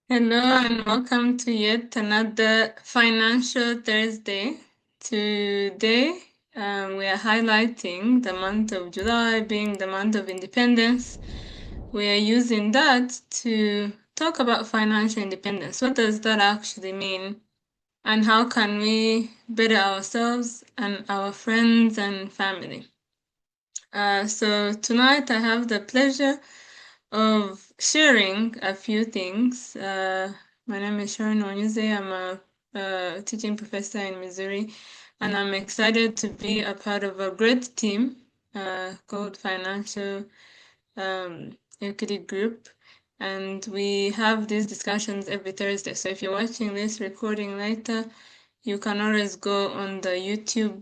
Hello and welcome to yet another Financial Thursday. Today, we are highlighting the month of July being the month of independence. We are using that to talk about financial independence. What does that actually mean? And how can we better ourselves and our friends and family? So tonight I have the pleasure of sharing a few things. My name is Sharon Onyuze. I'm a teaching professor in Missouri, and I'm excited to be a part of a great team called Financial Equity Group. And we have these discussions every Thursday. So if you're watching this recording later, you can always go on the YouTube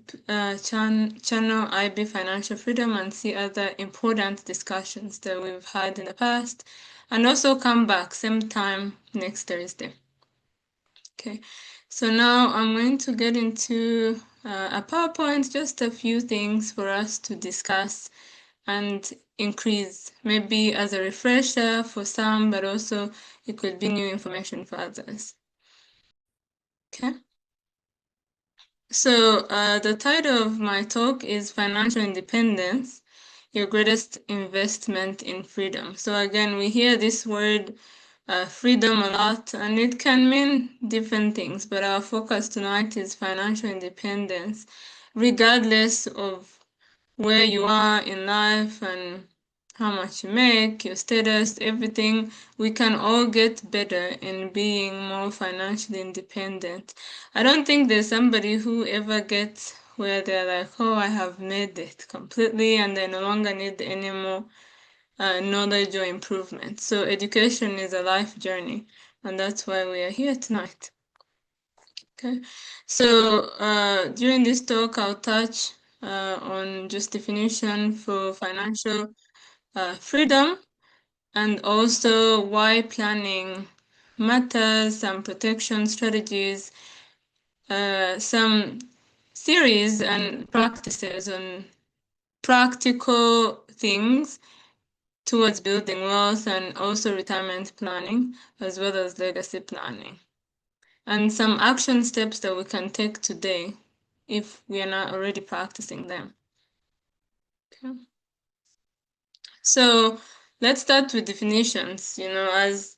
channel IB Financial Freedom and see other important discussions that we've had in the past, and also come back same time next Thursday. Okay, so now I'm going to get into a PowerPoint, just a few things for us to discuss and increase, maybe as a refresher for some, but also it could be new information for others. Okay. So the title of my talk is Financial Independence, Your Greatest Investment in Freedom. So again, we hear this word freedom a lot, and it can mean different things, but our focus tonight is financial independence, regardless of where you are in life and how much you make, your status, everything. We can all get better in being more financially independent. I don't think there's somebody who ever gets where they're like, oh, I have made it completely and I no longer need any more knowledge or improvement. So education is a life journey, and that's why we are here tonight. Okay, so during this talk, I'll touch on just definition for financial freedom, and also why planning matters, some protection strategies, some theories and practices on practical things towards building wealth, and also retirement planning, as well as legacy planning, and some action steps that we can take today if we are not already practicing them. Okay. So let's start with definitions. As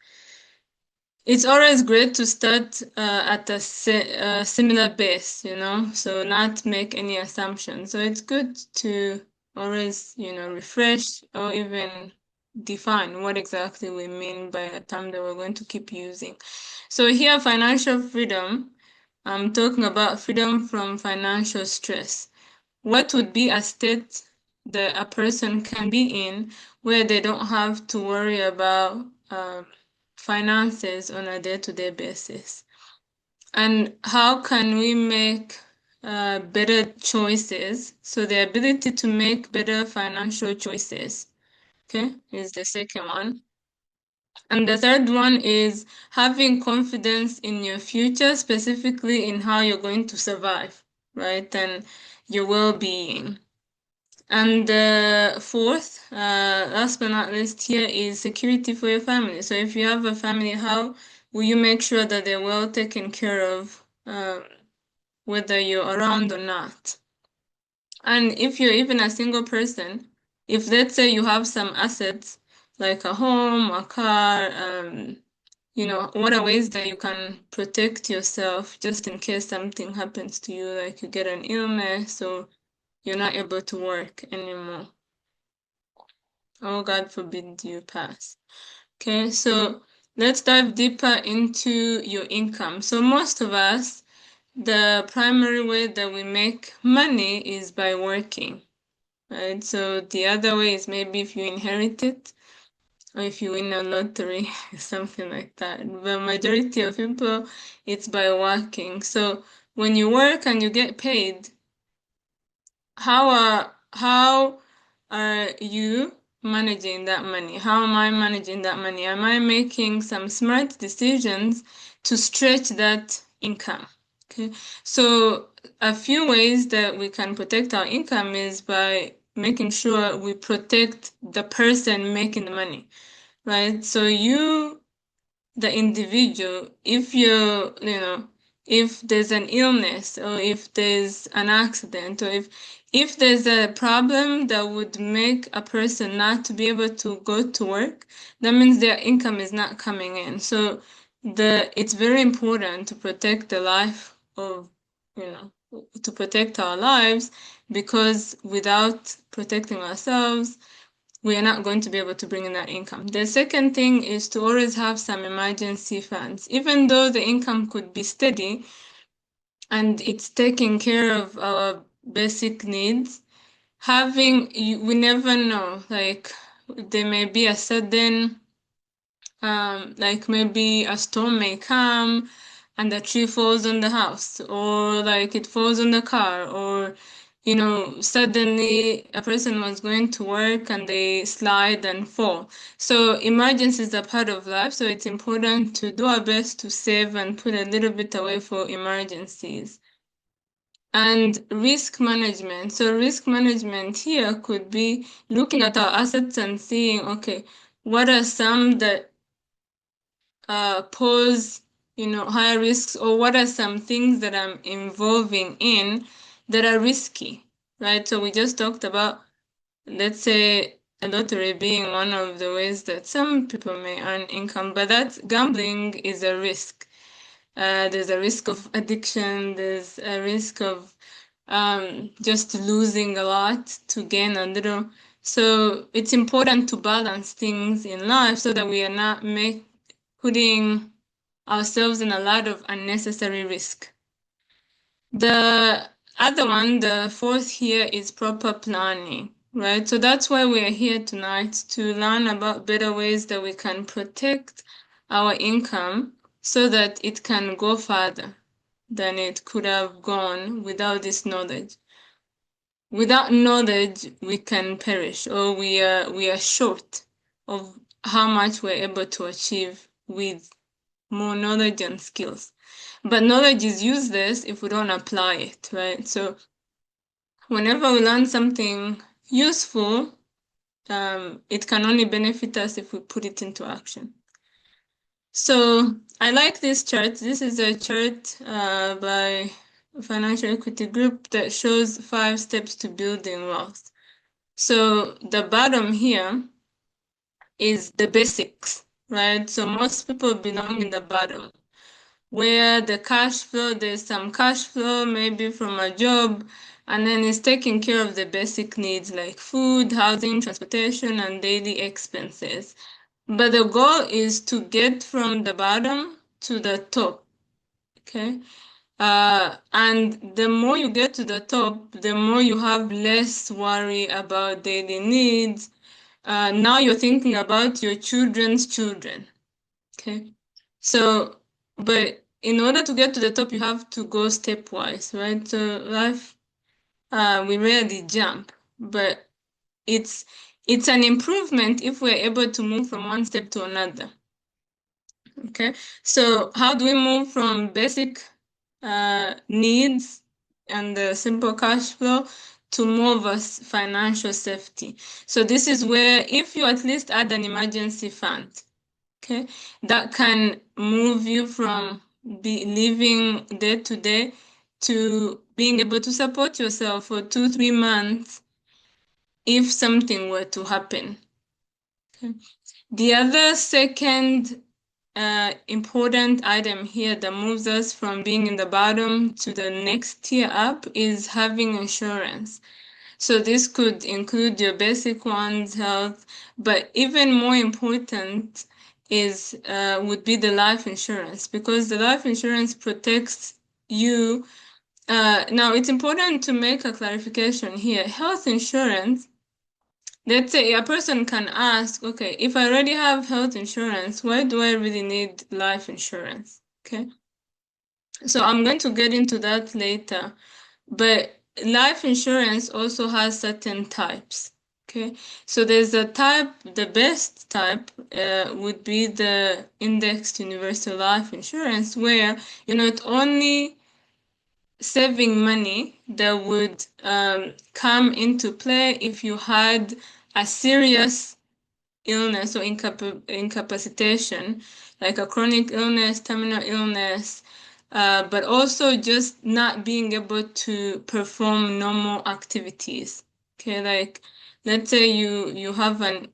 it's always great to start at a similar base, so not make any assumptions. So it's good to always, refresh or even define what exactly we mean by a term that we're going to keep using. So here, financial freedom, I'm talking about freedom from financial stress. What would be a state that a person can be in where they don't have to worry about finances on a day-to-day basis? And how can we make better choices? So the ability to make better financial choices, okay, is the second one. And the third one is having confidence in your future, specifically in how you're going to survive, right? And your well-being. And the fourth, last but not least here, is security for your family. So if you have a family, how will you make sure that they're well taken care of, whether you're around or not? And if you're even a single person, if let's say you have some assets like a home, a car, what are ways that you can protect yourself just in case something happens to you, like you get an illness or you're not able to work anymore? Oh, God forbid you pass. Okay, so let's dive deeper into your income. So most of us, the primary way that we make money is by working, right? So the other way is maybe if you inherit it or if you win a lottery, something like that. The majority of people, it's by working. So when you work and you get paid, how are you managing that money? How am I managing that money? Am I making some smart decisions to stretch that income? Okay, so a few ways that we can protect our income is by making sure we protect the person making the money, right? So the individual. If if there's an illness, or if there's an accident, or if there's a problem that would make a person not to be able to go to work, that means their income is not coming in. So it's very important to protect the life of, to protect our lives, because without protecting ourselves, we are not going to be able to bring in that income. The second thing is to always have some emergency funds. Even though the income could be steady and it's taking care of our basic needs, we never know, like there may be a sudden, like maybe a storm may come and the tree falls on the house, or like it falls on the car, or suddenly a person was going to work and they slide and fall. So emergencies are part of life, so it's important to do our best to save and put a little bit away for emergencies. And risk management. So risk management here could be looking at our assets and seeing, okay, what are some that pose higher risks, or what are some things that I'm involving in that are risky, right? So we just talked about, let's say, a lottery being one of the ways that some people may earn income, but that's gambling is a risk. There's a risk of addiction, there's a risk of just losing a lot to gain a little. So it's important to balance things in life so that we are not putting ourselves in a lot of unnecessary risk. The other one, the fourth here, is proper planning, right? So that's why we are here tonight, to learn about better ways that we can protect our income so that it can go further than it could have gone without this knowledge. Without knowledge, we can perish, or we are short of how much we're able to achieve with more knowledge and skills. But knowledge is useless if we don't apply it, right? So whenever we learn something useful, it can only benefit us if we put it into action. So I like this chart. This is a chart by Financial Equity Group that shows 5 steps to building wealth. So the bottom here is the basics, right? So most people belong in the bottom, where the cash flow, there's some cash flow maybe from a job, and then it's taking care of the basic needs like food, housing, transportation, and daily expenses. But the goal is to get from the bottom to the top, okay? And the more you get to the top, the more you have less worry about daily needs. Now you're thinking about your children's children, okay? So, but in order to get to the top, you have to go stepwise, right? So life, we rarely jump, but it's an improvement if we're able to move from one step to another. Okay, so how do we move from basic needs and the simple cash flow to more of a financial safety? So this is where, if you at least add an emergency fund, okay, that can move you from living day to day to being able to support yourself for 2-3 months if something were to happen. Okay. The other second important item here that moves us from being in the bottom to the next tier up is having insurance. So this could include your basic ones, health, but even more important would be the life insurance, because the life insurance protects you. Now it's important to make a clarification here. Health insurance, let's say a person can ask, okay, if I already have health insurance, why do I really need life insurance? Okay. So I'm going to get into that later, but life insurance also has certain types. Okay, so there's a type, the best type would be the indexed universal life insurance, where you're not only saving money that would come into play if you had a serious illness or incapacitation like a chronic illness, terminal illness, but also just not being able to perform normal activities. Okay, like let's say you have an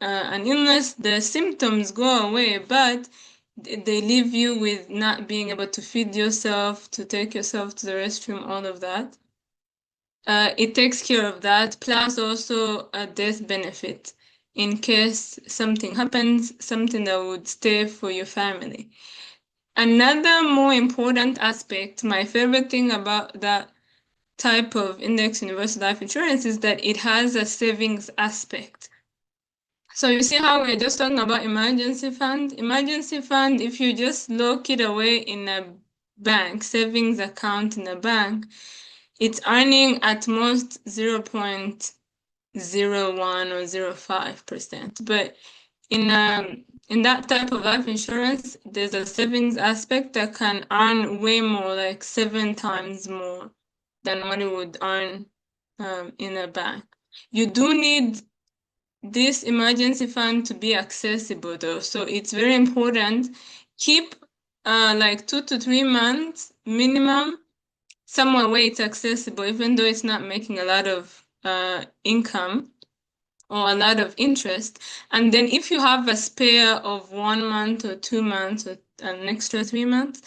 illness, the symptoms go away, but they leave you with not being able to feed yourself, to take yourself to the restroom, all of that. It takes care of that, plus also a death benefit in case something happens, something that would stay for your family. Another more important aspect, my favorite thing about that type of index universal life insurance is that it has a savings aspect. So you see how we're just talking about emergency fund? Emergency fund, if you just lock it away in a bank, savings account in a bank, it's earning at most 0.01 or 0.05%. But in that type of life insurance, there's a savings aspect that can earn way more, like 7 times more than what it would earn in a bank. You do need this emergency fund to be accessible though, so it's very important. Keep like 2 to 3 months minimum somewhere where it's accessible, even though it's not making a lot of income or a lot of interest. And then if you have a spare of 1 month or 2 months or an extra 3 months,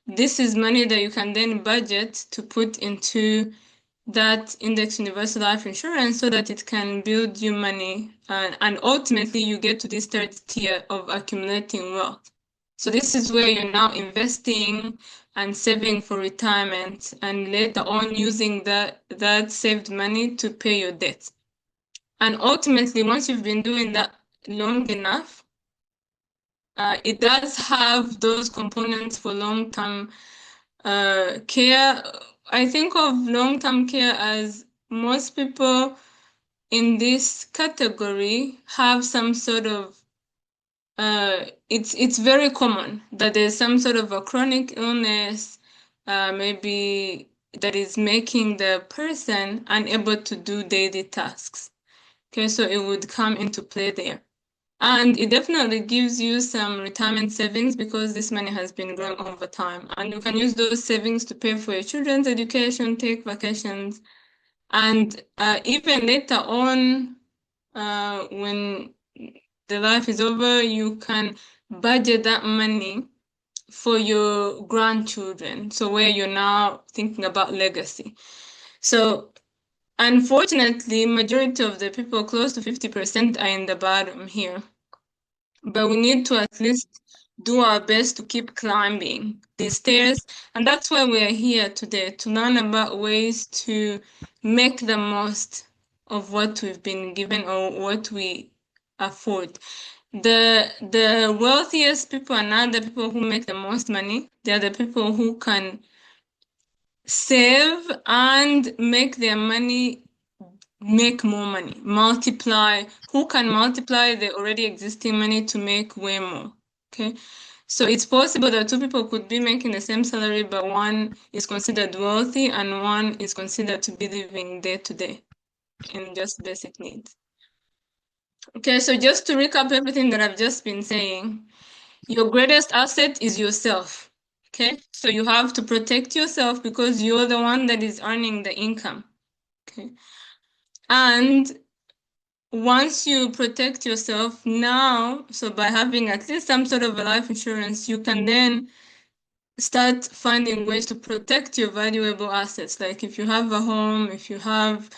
this is money that you can then budget to put into that index universal life insurance so that it can build you money, and ultimately you get to this third tier of accumulating wealth. So this is where you're now investing and saving for retirement, and later on using that saved money to pay your debt. And ultimately, once you've been doing that long enough, it does have those components for long-term care. I think of long-term care as most people in this category have some sort of it's very common that there's some sort of a chronic illness, maybe that is making the person unable to do daily tasks. Okay, so it would come into play there. And it definitely gives you some retirement savings because this money has been growing over time. And you can use those savings to pay for your children's education, take vacations, and even later on, when the life is over, you can budget that money for your grandchildren. So where you're now thinking about legacy. So unfortunately, majority of the people, close to 50%, are in the bottom here. But we need to at least do our best to keep climbing the stairs. And that's why we're here today, to learn about ways to make the most of what we've been given or what we afford. The wealthiest people are not the people who make the most money. They're the people who can save and make their money make more money, multiply, who can multiply the already existing money to make way more. Okay, so it's possible that two people could be making the same salary, but one is considered wealthy and one is considered to be living day to day in just basic needs. Okay, so just to recap everything that I've just been saying, your greatest asset is yourself. Okay, so you have to protect yourself because you're the one that is earning the income. Okay, and once you protect yourself now, so by having at least some sort of a life insurance, you can then start finding ways to protect your valuable assets. Like if you have a home, if you have,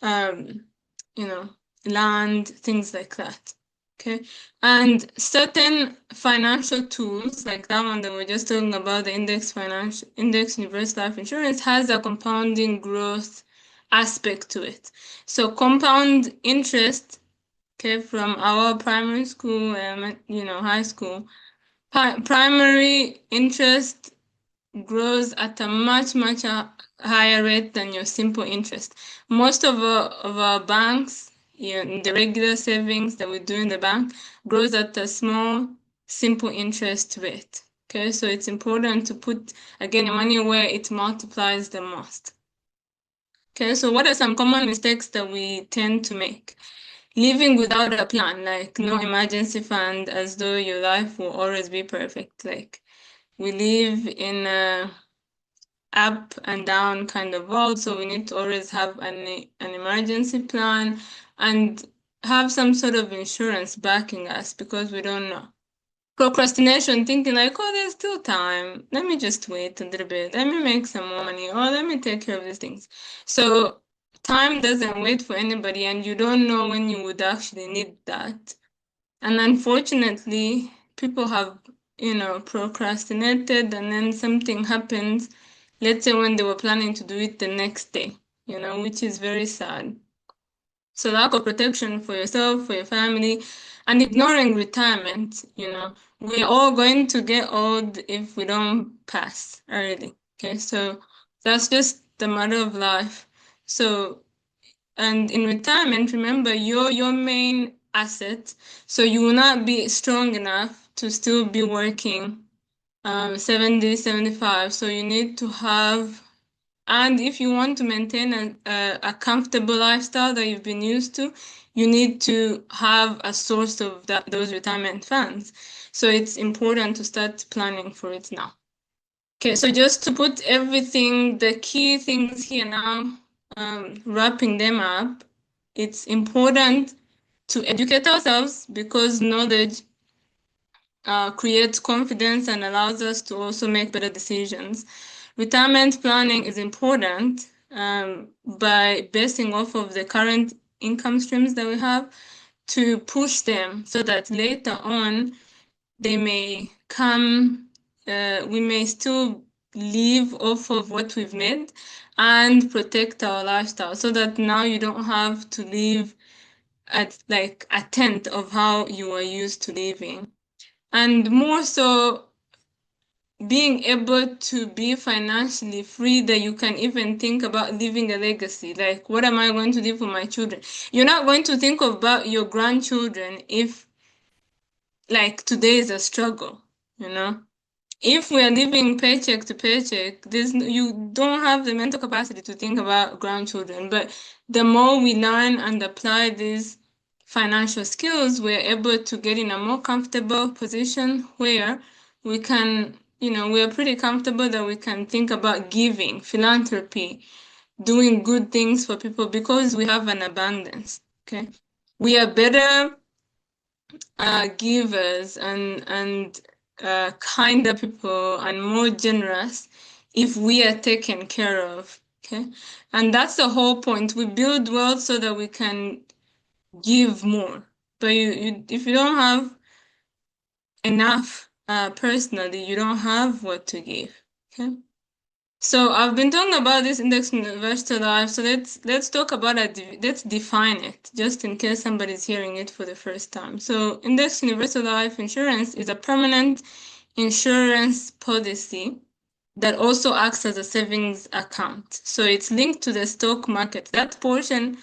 you know, land, things like that. Okay. And certain financial tools, like that one that we're just talking about, the index universal life insurance, has a compounding growth aspect to it. So compound interest, okay, from our primary school, high school, primary interest grows at a much higher rate than your simple interest. Most of our banks, the regular savings that we do in the bank, grows at a small simple interest rate. Okay, so it's important to put again your money where it multiplies the most. Okay, so what are some common mistakes that we tend to make? living without a plan, like no emergency fund, as though your life will always be perfect. Like we live in a up and down kind of world, so we need to always have an emergency plan and have some sort of insurance backing us because we don't know. Procrastination, thinking like, oh, there's still time. Let me just wait a little bit. Let me make some more money, or let me take care of these things. So time doesn't wait for anybody, and you don't know when you would actually need that. And unfortunately, people have, procrastinated, and then something happens, let's say when they were planning to do it the next day, which is very sad. So lack of protection for yourself, for your family, and ignoring retirement, we're all going to get old if we don't pass early. Okay, so that's just the matter of life. So, and in retirement, remember you're your main asset. So you will not be strong enough to still be working 70, 75. So you need to have, and if you want to maintain a comfortable lifestyle that you've been used to, you need to have a source of those retirement funds. So it's important to start planning for it now. Okay, so just to put everything, the key things here now, wrapping them up, it's important to educate ourselves because knowledge creates confidence and allows us to also make better decisions. Retirement planning is important by basing off of the current income streams that we have to push them so that later on they may come, we may still live off of what we've made and protect our lifestyle so that now you don't have to live at like a tenth of how you were used to living. And more so, being able to be financially free that you can even think about leaving a legacy. Like, what am I going to leave for my children? You're not going to think about your grandchildren if, like, today is a struggle, you know? If we are living paycheck to paycheck, you don't have the mental capacity to think about grandchildren. But the more we learn and apply these financial skills, we're able to get in a more comfortable position where we can, we are pretty comfortable that we can think about giving, philanthropy, doing good things for people because we have an abundance. Okay. We are better givers and kinder people and more generous if we are taken care of. Okay, and that's the whole point. We build wealth so that we can give more. But if you don't have enough personally, you don't have what to give. Okay. So I've been talking about this index universal life. So let's talk about it. Let's define it, just in case somebody's hearing it for the first time. So index universal life insurance is a permanent insurance policy that also acts as a savings account. So it's linked to the stock market. That portion,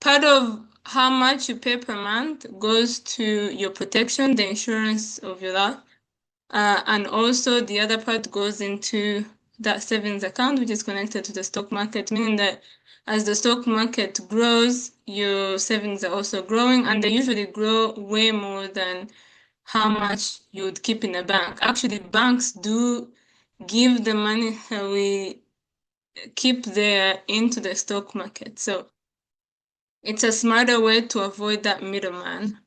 part of how much you pay per month goes to your protection, the insurance of your life. And also the other part goes into that savings account, which is connected to the stock market, meaning that as the stock market grows, your savings are also growing, and they usually grow way more than how much you would keep in a bank. Actually, banks do give the money that we keep there into the stock market. So it's a smarter way to avoid that middleman.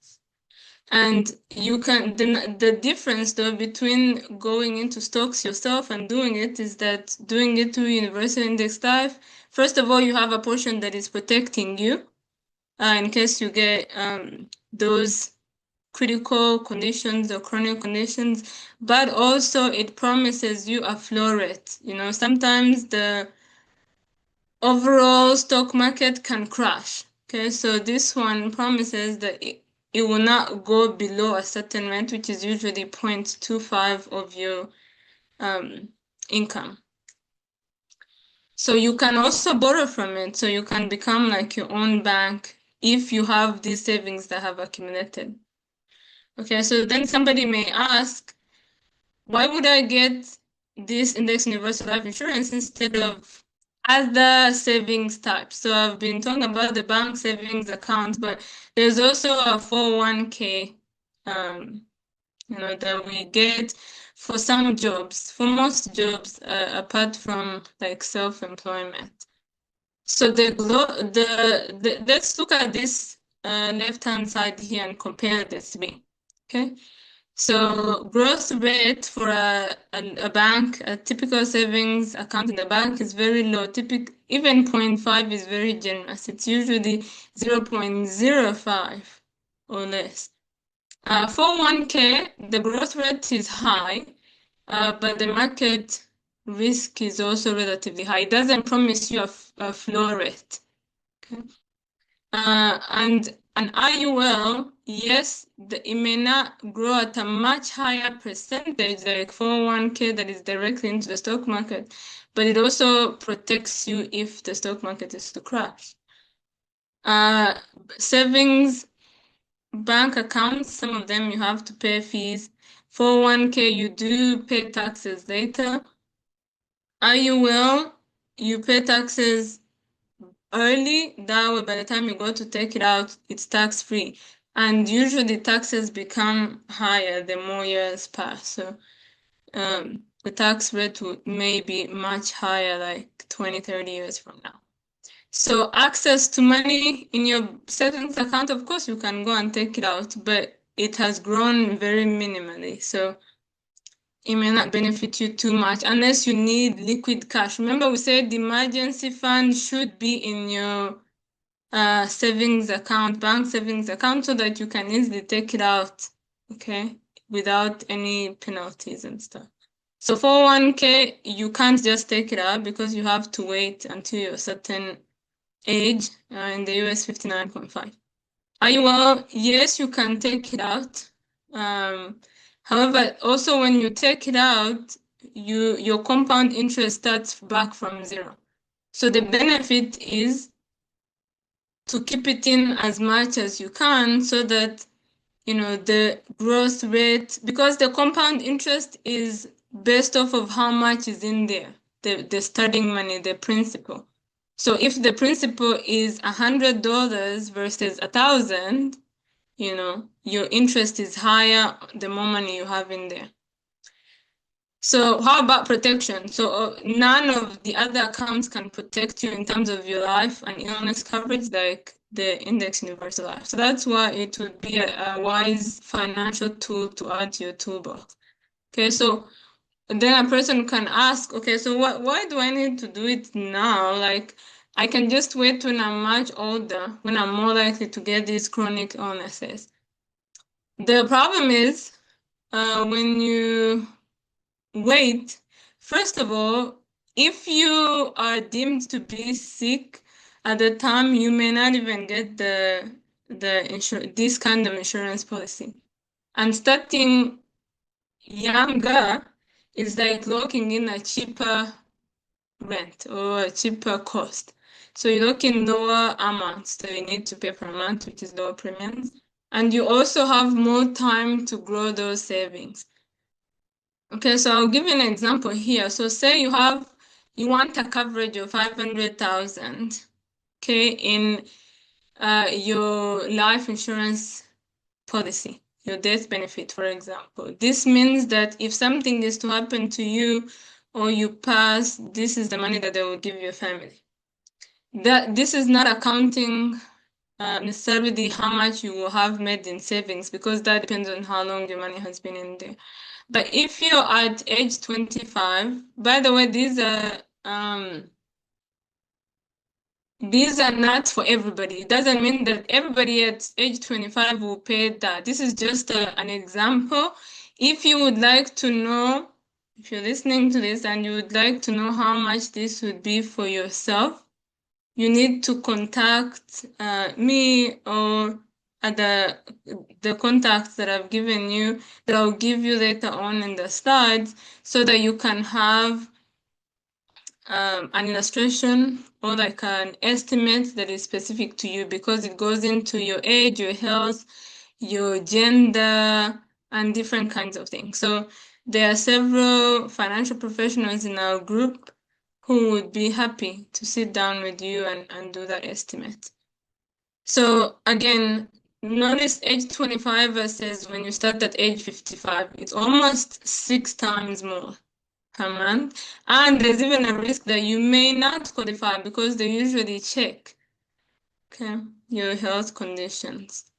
And you can, the difference though between going into stocks yourself and doing it is that doing it through Universal Index Life, first of all, you have a portion that is protecting you in case you get those critical conditions or chronic conditions, but also it promises you a floor rate. Sometimes the overall stock market can crash. Okay, so this one promises that it will not go below a certain rate, which is usually 0.25 of your income. So you can also borrow from it. So you can become like your own bank if you have these savings that have accumulated. Okay, so then somebody may ask, why would I get this index universal life insurance instead of other savings types. So I've been talking about the bank savings account, but there's also a 401k, that we get for some jobs, for most jobs, apart from like self-employment. So let's look at this left-hand side here and compare the three. Okay. So growth rate for a bank, a typical savings account in the bank is very low. Even 0.5 is very generous. It's usually 0.05 or less. 401k, the growth rate is high, but the market risk is also relatively high. It doesn't promise you a flow rate. Okay. And an IUL, yes, it may not grow at a much higher percentage, like 401k that is directly into the stock market, but it also protects you if the stock market is to crash. Savings bank accounts, some of them you have to pay fees. 401k, you do pay taxes later. IUL, you pay taxes early. That way, by the time you go to take it out, it's tax-free. And usually taxes become higher the more years pass. So the tax rate may be much higher, like 20, 30 years from now. So access to money in your savings account, of course, you can go and take it out, but it has grown very minimally. So it may not benefit you too much unless you need liquid cash. Remember, we said the emergency fund should be in your savings account, bank savings account, so that you can easily take it out, okay, without any penalties and stuff. So 401k, you can't just take it out because you have to wait until you're a certain age, in the US 59.5. IUL, yes, you can take it out. However, also when you take it out, your compound interest starts back from zero. So the benefit is to keep it in as much as you can so that the growth rate, because the compound interest is based off of how much is in there, the starting money, the principal. So if the principal is $100 versus 1,000, your interest is higher the more money you have in there. So how about protection? So none of the other accounts can protect you in terms of your life and illness coverage like the Index Universal Life. So that's why it would be a wise financial tool to add to your toolbox. Okay, so then a person can ask, okay, so why do I need to do it now? Like, I can just wait when I'm much older, when I'm more likely to get these chronic illnesses. The problem is when you wait, first of all, if you are deemed to be sick at the time, you may not even get this kind of insurance policy. And starting younger is like locking in a cheaper rent or a cheaper cost. So you look in lower amounts that you need to pay per month, which is lower premiums. And you also have more time to grow those savings. Okay, so I'll give you an example here. So say you want a coverage of 500,000, okay, in your life insurance policy, your death benefit, for example. This means that if something is to happen to you or you pass, this is the money that they will give your family. This is not accounting necessarily how much you will have made in savings, because that depends on how long your money has been in there. But if you're at age 25, by the way, these are not for everybody. It doesn't mean that everybody at age 25 will pay that. This is just an example. If you would like to know, if you're listening to this and you would like to know how much this would be for yourself, you need to contact me or the contacts that I've given you, that I'll give you later on in the slides, so that you can have an illustration or like an estimate that is specific to you, because it goes into your age, your health, your gender, and different kinds of things. So there are several financial professionals in our group who would be happy to sit down with you and do that estimate. So again, notice age 25 versus when you start at age 55, it's almost 6 times more per month. And there's even a risk that you may not qualify because they usually check, okay, your health conditions.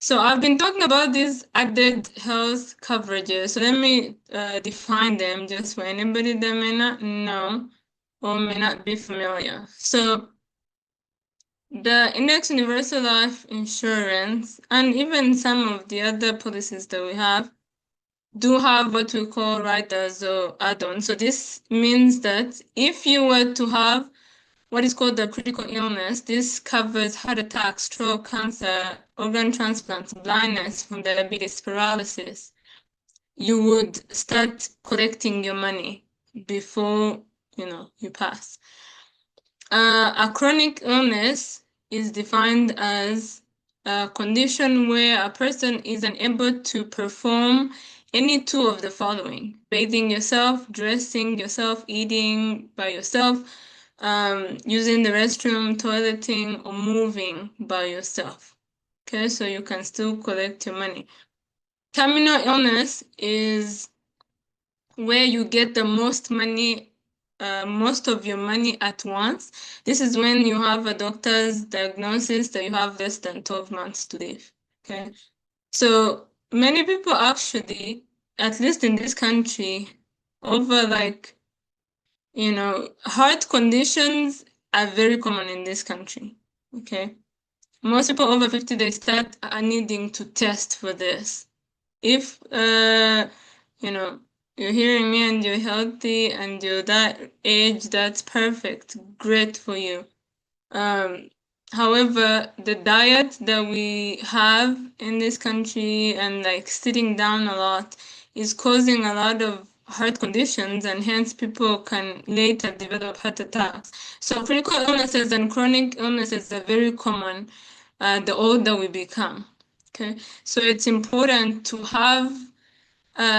So I've been talking about these added health coverages. So let me define them just for anybody that may not know or may not be familiar. So the Index Universal Life Insurance and even some of the other policies that we have do have what we call riders or add-ons. So this means that if you were to have what is called the critical illness, this covers heart attack, stroke, cancer, organ transplants, blindness from diabetes, paralysis. You would start collecting your money before you pass. A chronic illness is defined as a condition where a person is unable to perform any two of the following: bathing yourself, dressing yourself, eating by yourself, using the restroom, toileting, or moving by yourself. Okay, so you can still collect your money. Terminal illness is where you get the most money, most of your money at once. This is when you have a doctor's diagnosis that you have less than 12 months to live. Okay. So many people actually, at least in this country, over heart conditions are very common in this country. Okay. Most people over 50, they start needing to test for this. If you know you're hearing me and you're healthy and you're that age, that's perfect, great for you. However, the diet that we have in this country and like sitting down a lot is causing a lot of heart conditions, and hence people can later develop heart attacks. So critical illnesses and chronic illnesses are very common the older we become. Okay, so it's important to have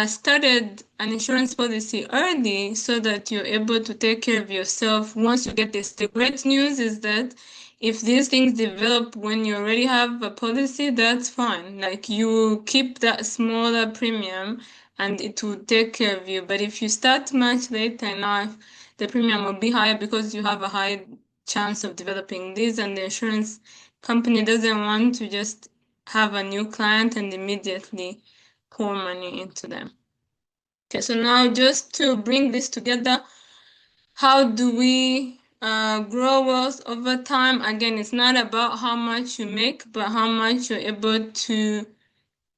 started an insurance policy early so that you're able to take care of yourself once you get this. The great news is that if these things develop when you already have a policy, that's fine. Like you keep that smaller premium and it will take care of you. But if you start much later in life, the premium will be higher because you have a high chance of developing this, and the insurance company doesn't want to just have a new client and immediately pour money into them. Okay, so now just to bring this together, how do we grow wealth over time? Again, it's not about how much you make, but how much you're able to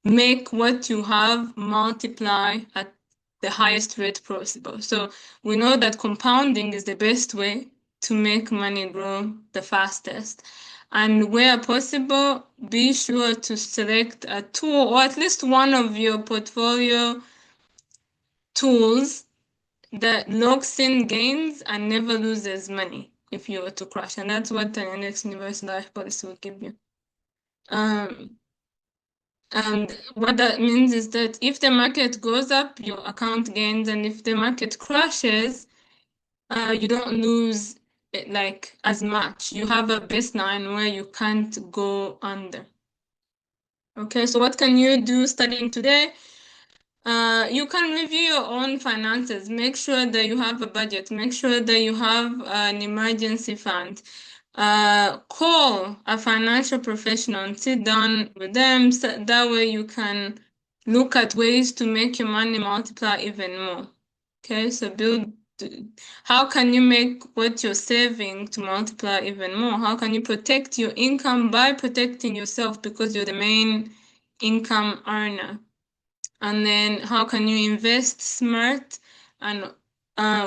make what you have multiply at the highest rate possible. So we know that compounding is the best way to make money grow the fastest. And where possible, be sure to select a tool or at least one of your portfolio tools that locks in gains and never loses money if you were to crash. And that's what the Index Universal Life Policy will give you. And what that means is that if the market goes up, your account gains, and if the market crashes, you don't lose it like as much. You have a baseline where you can't go under. Okay, so what can you do studying today? You can review your own finances. Make sure that you have a budget. Make sure that you have an emergency fund. Call a financial professional and sit down with them. So that way you can look at ways to make your money multiply even more. Okay, so how can you make what you're saving to multiply even more? How can you protect your income by protecting yourself because you're the main income earner? And then how can you invest smart and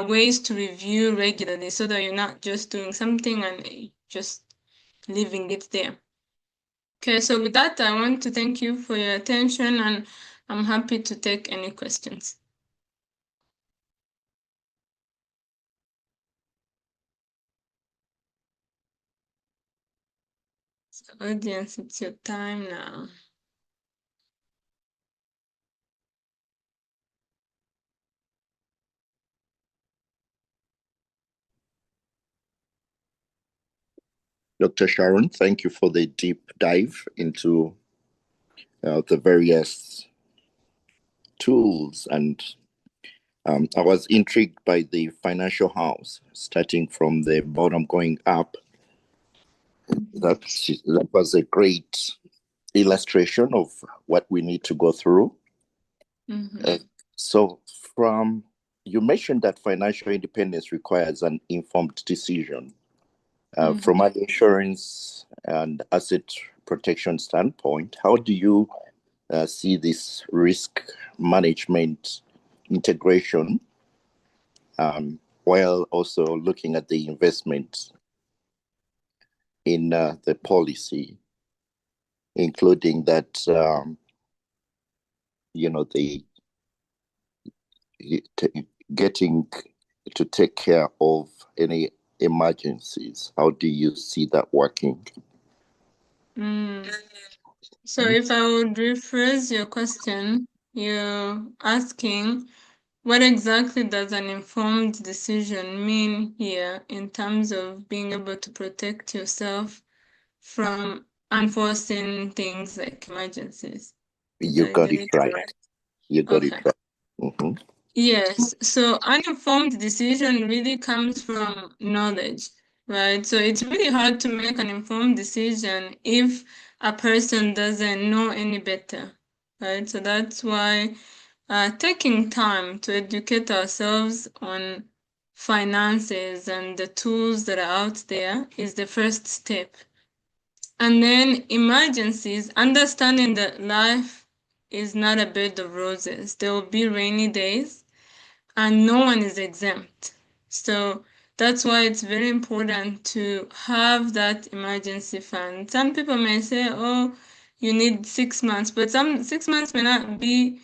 ways to review regularly so that you're not just doing something and just leaving it there. Okay, so with that, I want to thank you for your attention, and I'm happy to take any questions. So audience, it's your time now. Dr. Sharon, thank you for the deep dive into the various tools. And I was intrigued by the financial house, starting from the bottom going up. That was a great illustration of what we need to go through. So you mentioned that financial independence requires an informed decision. From an insurance and asset protection standpoint, how do you see this risk management integration while also looking at the investment in the policy, including that, getting to take care of any emergencies? How do you see that working? So if I would rephrase your question, you're asking what exactly does an informed decision mean here in terms of being able to protect yourself from unforeseen things like emergencies? You got it right. You got it right. Mm-hmm. Yes, so uninformed decision really comes from knowledge, right? So it's really hard to make an informed decision if a person doesn't know any better, right? So that's why taking time to educate ourselves on finances and the tools that are out there is the first step. And then emergencies, understanding that life is not a bed of roses. There will be rainy days and no one is exempt. So that's why it's very important to have that emergency fund. Some people may say, oh, you need 6 months, but some 6 months may not be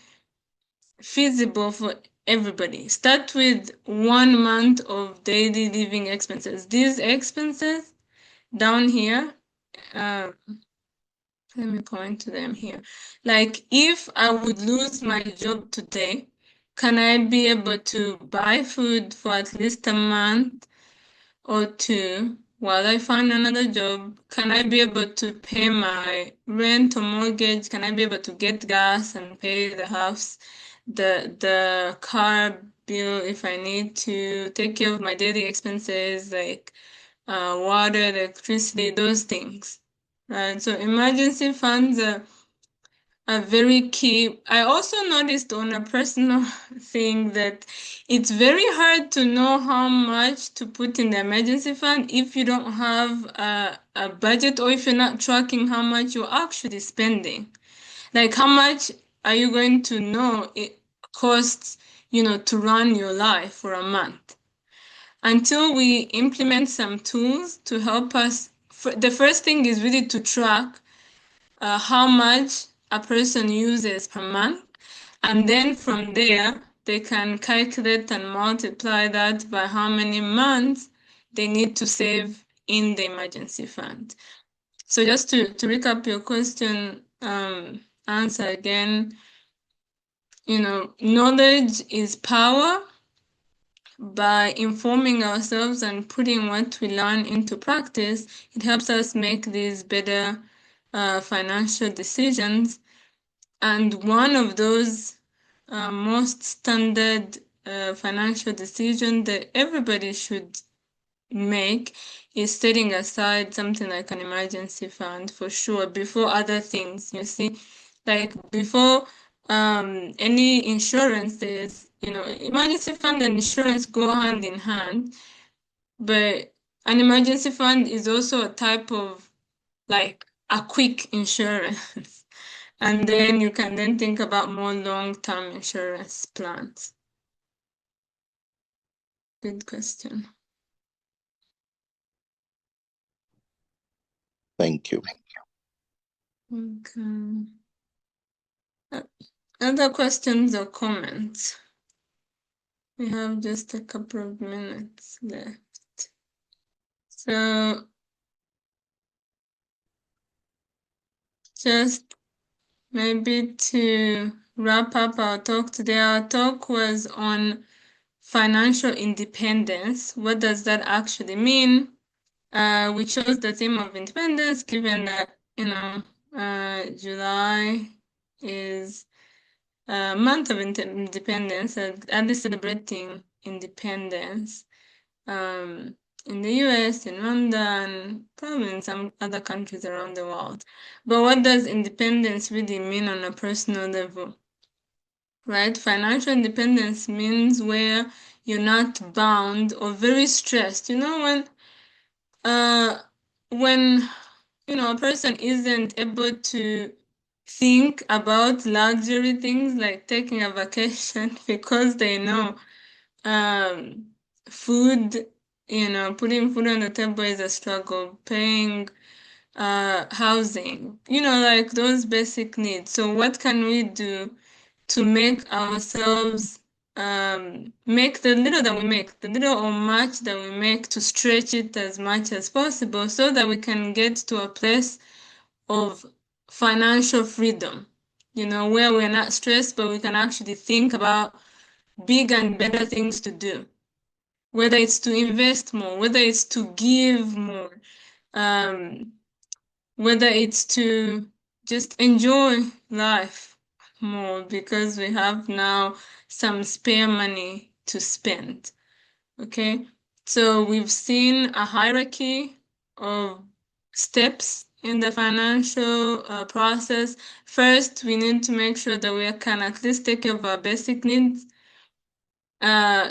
feasible for everybody. Start with 1 month of daily living expenses. These expenses down here, let me point to them here. Like if I would lose my job today, can I be able to buy food for at least a month or two while I find another job? Can I be able to pay my rent or mortgage? Can I be able to get gas and pay the house, the car bill if I need to take care of my daily expenses like water, electricity, those things, right? So emergency funds are very key. I also noticed on a personal thing that it's very hard to know how much to put in the emergency fund if you don't have a budget or if you're not tracking how much you're actually spending. Like how much are you going to know it costs, to run your life for a month? Until we implement some tools to help us, the first thing is really to track how much a person uses per month. And then from there, they can calculate and multiply that by how many months they need to save in the emergency fund. So just to recap your question, answer again, knowledge is power. By informing ourselves and putting what we learn into practice, it helps us make these better financial decisions. And one of those most standard financial decision that everybody should make is setting aside something like an emergency fund for sure before other things. You see, like before any insurances, emergency fund and insurance go hand in hand, but an emergency fund is also a type of like a quick insurance. And then you can then think about more long-term insurance plans. Good question. Thank you. Okay. Other questions or comments? We have just a couple of minutes left. So just maybe to wrap up our talk today, our talk was on financial independence. What does that actually mean? We chose the theme of independence, given that, July is a month of independence, and celebrating independence in the US, in London, probably in some other countries around the world. But what does independence really mean on a personal level? Right? Financial independence means where you're not bound or very stressed. When a person isn't able to think about luxury things like taking a vacation because they know food, putting food on the table is a struggle, paying housing, like those basic needs. So what can we do to make ourselves make the little that we make, the little or much that we make, to stretch it as much as possible so that we can get to a place of financial freedom, where we're not stressed, but we can actually think about big and better things to do, whether it's to invest more, whether it's to give more, whether it's to just enjoy life more because we have now some spare money to spend. Okay, so we've seen a hierarchy of steps in the financial process. First, we need to make sure that we can at least take care of our basic needs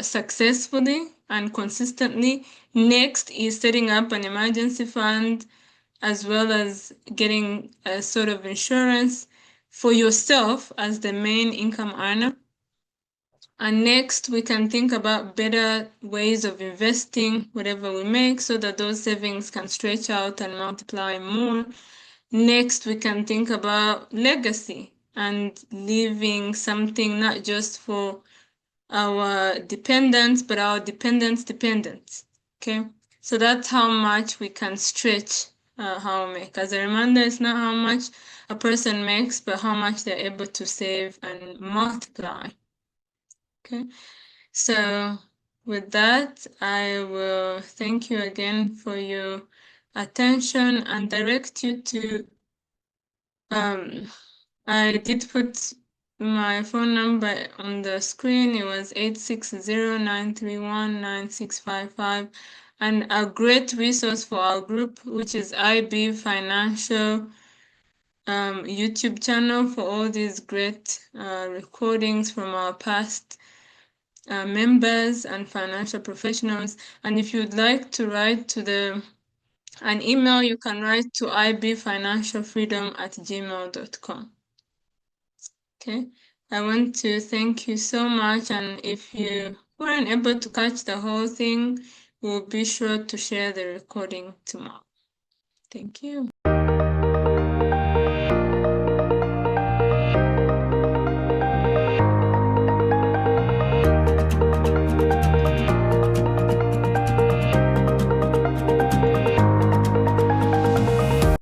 successfully and consistently. Next is setting up an emergency fund, as well as getting a sort of insurance for yourself as the main income earner. And next, we can think about better ways of investing whatever we make so that those savings can stretch out and multiply more. Next, we can think about legacy and leaving something not just for our dependents, but our dependents. Okay, so that's how much we can stretch how we make. As a reminder, it's not how much a person makes, but how much they're able to save and multiply. Okay, so with that, I will thank you again for your attention and direct you to I did put my phone number on the screen. It was 860-931-9655. And a great resource for our group, which is IB Financial YouTube channel, for all these great recordings from our past members and financial professionals. And if you'd like to write to an email, you can write to ibfinancialfreedom@gmail.com. Okay, I want to thank you so much, and if you weren't able to catch the whole thing, we'll be sure to share the recording tomorrow. Thank you.